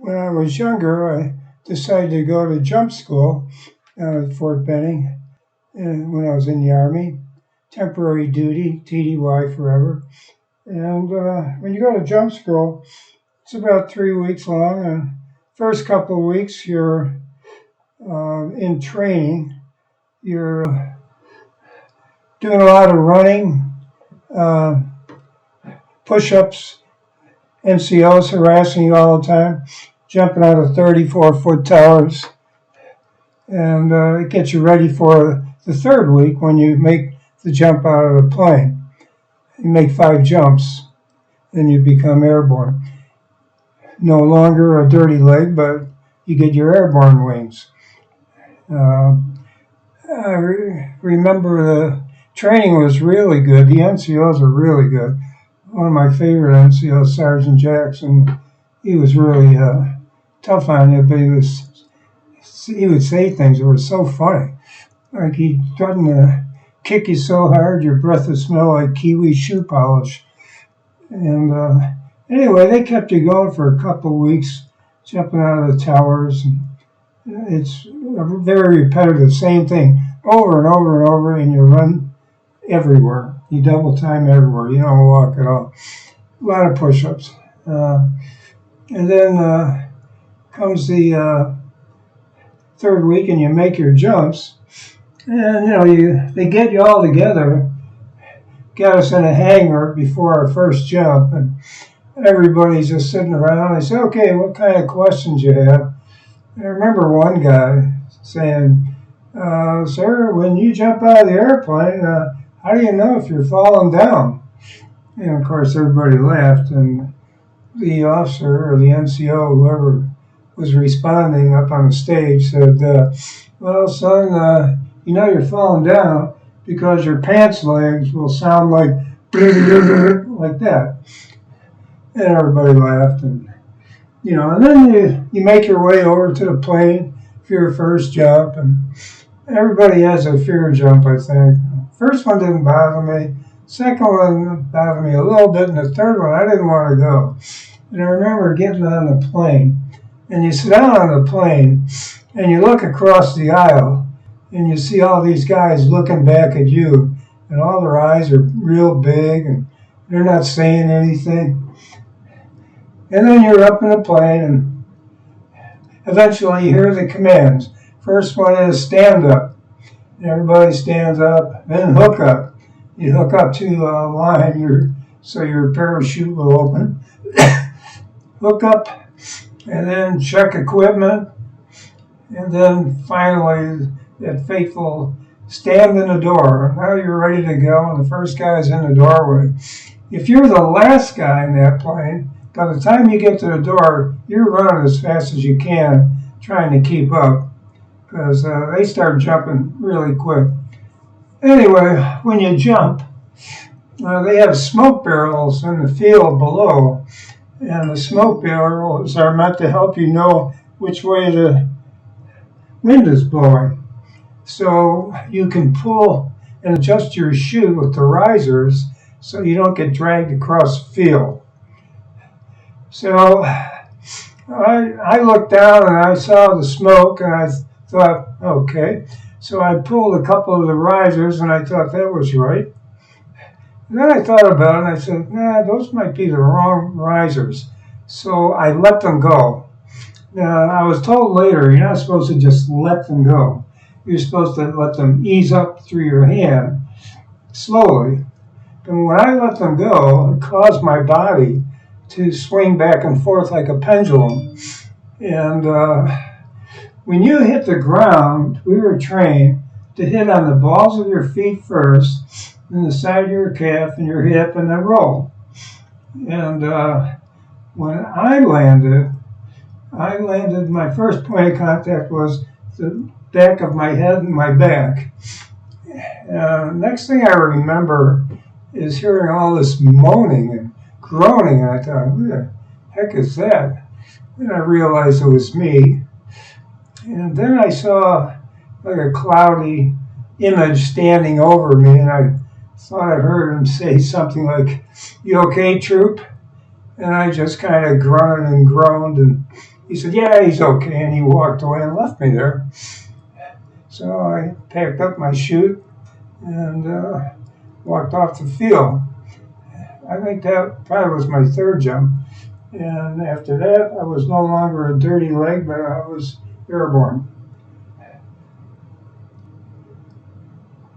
When I was younger, I decided to go to jump school down at Fort Benning when I was in the Army, temporary duty, TDY forever. And when you go to jump school, it's about 3 weeks long. And first couple of weeks, you're in training. You're doing a lot of running, uh, push-ups, NCOs harassing you all the time, jumping out of 34-foot towers. And it gets you ready for the third week when you make the jump out of the plane. You make 5 jumps, then you become airborne. No longer a dirty leg, but you get your airborne wings. I remember the training was really good. The NCOs are really good. One of my favorite NCOs, Sergeant Jackson, he was really tough on you, but he would say things that were so funny. Like he threatened to kick you so hard your breath would smell like kiwi shoe polish. And anyway, they kept you going for a couple of weeks, jumping out of the towers. And it's very repetitive, same thing, over and over and over, and you run everywhere. You double time everywhere. You don't walk at all. A lot of push-ups. And then comes the third week, and you make your jumps. And they get you all together, got us in a hangar before our first jump, and everybody's just sitting around. I say, okay, what kind of questions you have? And I remember one guy saying, sir, when you jump out of the airplane, how do you know if you're falling down? And of course, everybody laughed, and the officer or the NCO, whoever was responding up on the stage, said, well, son, you're falling down because your pants legs will sound like like that. And everybody laughed. And then you make your way over to the plane for your first jump. And everybody has a fear jump, I think. First one didn't bother me. Second one bothered me a little bit. And the third one, I didn't want to go. And I remember getting on the plane. And you sit down on the plane and you look across the aisle. And you see all these guys looking back at you, and all their eyes are real big, and they're not saying anything. And then you're up in the plane, and eventually you hear the commands. First one is stand up. And everybody stands up, then hook up. You hook up to a line so your parachute will open. Hook up, and then check equipment, and then finally that fateful stand in the door. Now you're ready to go, and the first guy is in the doorway. If you're the last guy in that plane, by the time you get to the door, you're running as fast as you can, trying to keep up, because they start jumping really quick. Anyway, when you jump, they have smoke barrels in the field below, and the smoke barrels are meant to help you know which way the wind is blowing. So you can pull and adjust your chute with the risers so you don't get dragged across the field. So I looked down and I saw the smoke and I thought, okay. So I pulled a couple of the risers and I thought that was right. And then I thought about it and I said, nah, those might be the wrong risers. So I let them go. Now, I was told later, you're not supposed to just let them go. You're supposed to let them ease up through your hand slowly. And when I let them go, it caused my body to swing back and forth like a pendulum. And when you hit the ground, we were trained to hit on the balls of your feet first, then the side of your calf and your hip, and then roll. And when I landed, my first point of contact was the back of my head and my back. Next thing I remember is hearing all this moaning and groaning, and I thought, who the heck is that? And I realized it was me. And then I saw like a cloudy image standing over me, and I thought I heard him say something like, "You okay, troop?" And I just kind of grunted and groaned and He said, yeah, he's okay. And he walked away and left me there. So I packed up my chute and walked off the field. I think that probably was my third jump. And after that, I was no longer a dirty leg, but I was airborne.